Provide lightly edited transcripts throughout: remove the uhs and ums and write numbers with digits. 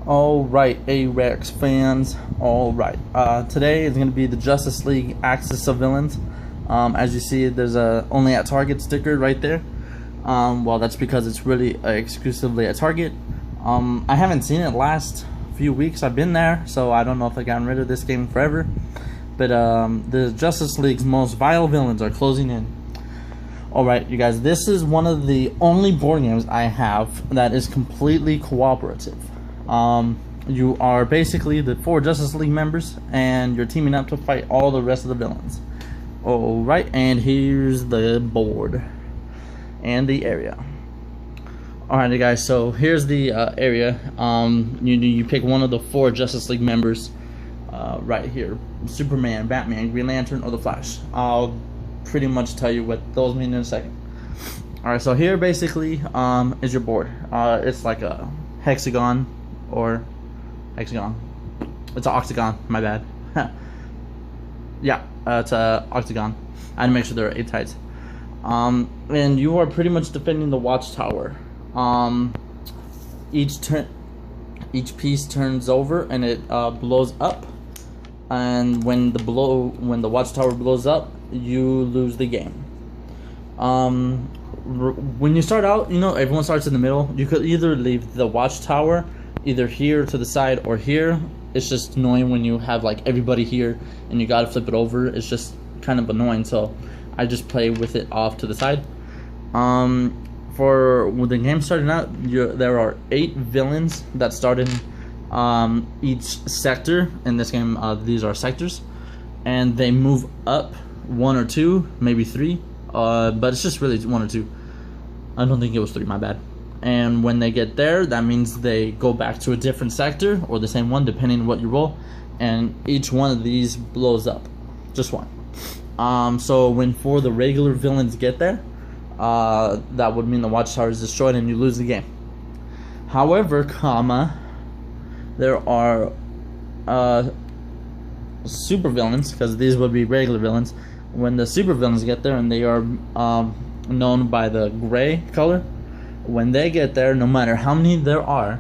Alright, A-Rex fans. Alright. Today is going to be the Justice League Axis of Villains. As you see, there's a only at Target sticker right there. Well, that's because it's really exclusively at Target. I haven't seen it last few weeks. I've been there, so I don't know if I've gotten rid of this game forever. But the Justice League's most vile villains are closing in. Alright, you guys, this is one of the only board games I have that is completely cooperative. You are basically the 4 Justice League members, and you're teaming up to fight all the rest of the villains. Alright, and here's the board and the area. Alright, you guys, so here's the area. You pick one of the 4 Justice League members right here. Superman, Batman, Green Lantern, or the Flash. I'll pretty much tell you what those mean in a second. Alright, so here basically is your board. It's like a hexagon or hexagon. It's an octagon, my bad. Yeah, it's a octagon. I had to make sure there are 8 sides. And you are pretty much defending the watchtower. Each piece turns over and it blows up. And when the watchtower blows up, you lose the game. When you start out, you know, everyone starts in the middle. You could either leave the watchtower either here to the side or here. It's just annoying when you have like everybody here and you gotta flip it over. It's just kind of annoying, so I just play with it off to the side. For when the game started out, there are 8 villains that start in each sector. In this game, these are sectors, and they move up 1 or 2, maybe 3, but it's just really 1 or 2. I don't think it was 3, my bad. And when they get there, that means they go back to a different sector or the same one, depending on what you roll, and each one of these blows up, just one. So when 4 the regular villains get there, that would mean the watchtower is destroyed and you lose the game. However, there are super villains, because these would be regular villains. When the super villains get there, and they are known by the gray color, when they get there, no matter how many there are,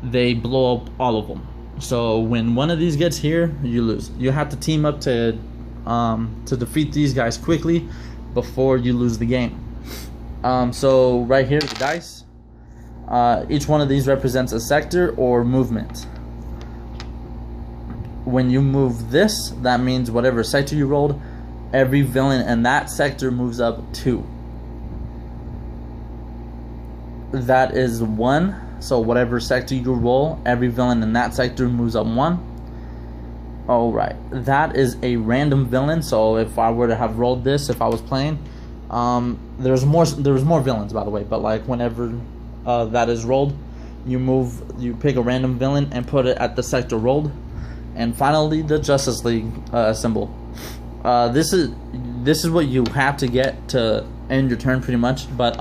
they blow up all of them. So when one of these gets here, you lose. You have to team up to defeat these guys quickly before you lose the game. So right here, the dice. Each one of these represents a sector or movement. When you move this, that means whatever sector you rolled, every villain in that sector moves up 2. That is 1. So whatever sector you roll, every villain in that sector moves up 1. Alright, that is a random villain. So if I were to have rolled this, if I was playing, there's more villains, by the way, but like whenever that is rolled, you pick a random villain and put it at the sector rolled. And finally, the Justice League symbol. This is what you have to get to end your turn, pretty much. But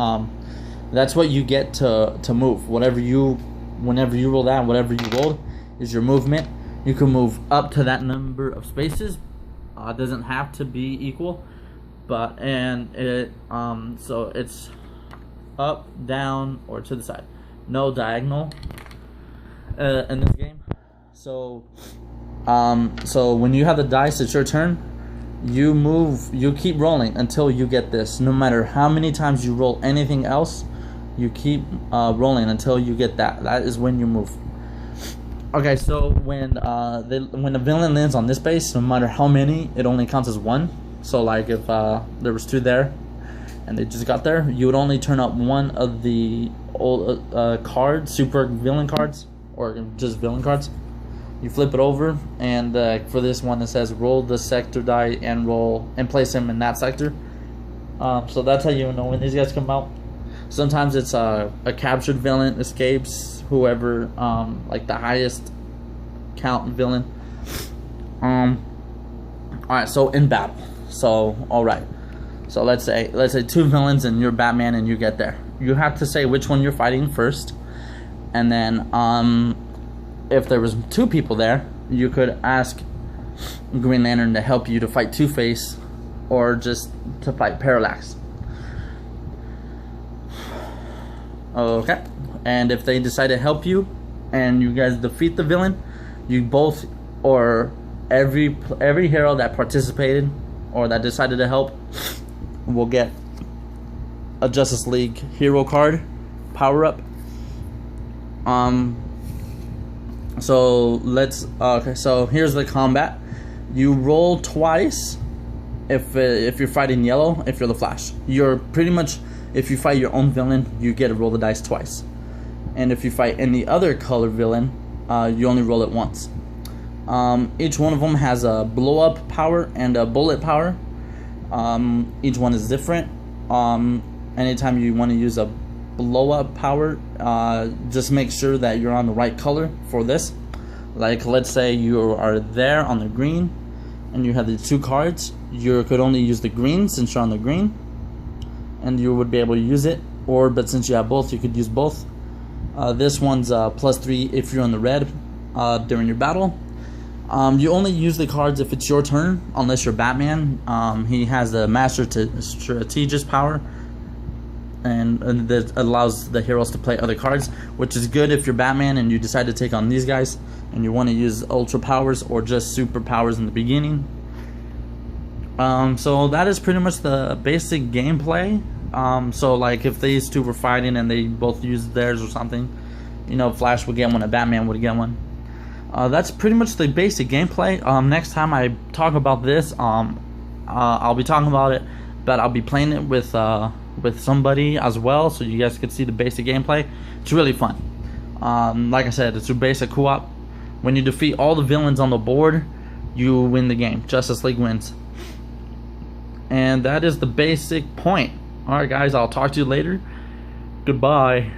that's what you get to move. Whenever you roll that, whatever you rolled is your movement. You can move up to that number of spaces. It doesn't have to be equal, so it's up, down, or to the side. No diagonal in this game. So when you have the dice, it's your turn. You keep rolling until you get this. No matter how many times you roll anything else, you keep rolling until you get that. That is when you move. Okay, so when the villain lands on this base, no matter how many, it only counts as 1. So like if there was 2 there, and they just got there, you would only turn up 1 of the old cards, super villain cards, or just villain cards. You flip it over, and for this one it says roll the sector die and place him in that sector. So that's how you know when these guys come out. Sometimes it's a captured villain escapes, whoever like the highest count villain. Alright, so in battle. So alright. So let's say 2 villains and you're Batman and you get there. You have to say which one you're fighting first, and then if there was 2 people there, you could ask Green Lantern to help you to fight Two-Face, or just to fight Parallax. Okay, and if they decide to help you, and you guys defeat the villain, you both, or every hero that participated or that decided to help will get a Justice League hero card power up. So let's okay, so here's the combat. You roll twice if you're fighting yellow. If you're the Flash, you're pretty much, if you fight your own villain, you get to roll the dice twice, and if you fight any other color villain, you only roll it once. Each one of them has a blow up power and a bullet power. Each one is different. Anytime you want to use a blow up power, just make sure that you're on the right color for this. Like, let's say you are there on the green and you have the two cards, you could only use the green since you're on the green, and you would be able to use it. But since you have both, you could use both. This one's +3 if you're on the red during your battle. You only use the cards if it's your turn, unless you're Batman. He has the Master Strategist power, and that allows the heroes to play other cards, which is good if you're Batman and you decide to take on these guys and you want to use ultra powers or just super powers in the beginning. So that is pretty much the basic gameplay. So like if these two were fighting and they both used theirs or something, you know, Flash would get one and Batman would get one. That's pretty much the basic gameplay. Next time I talk about this, I'll be talking about it, but I'll be playing it with somebody as well, so you guys can see the basic gameplay. It's really fun. Like I said, it's a basic co-op. When you defeat all the villains on the board, you win the game. Justice League wins. And that is the basic point. Alright guys, I'll talk to you later. Goodbye.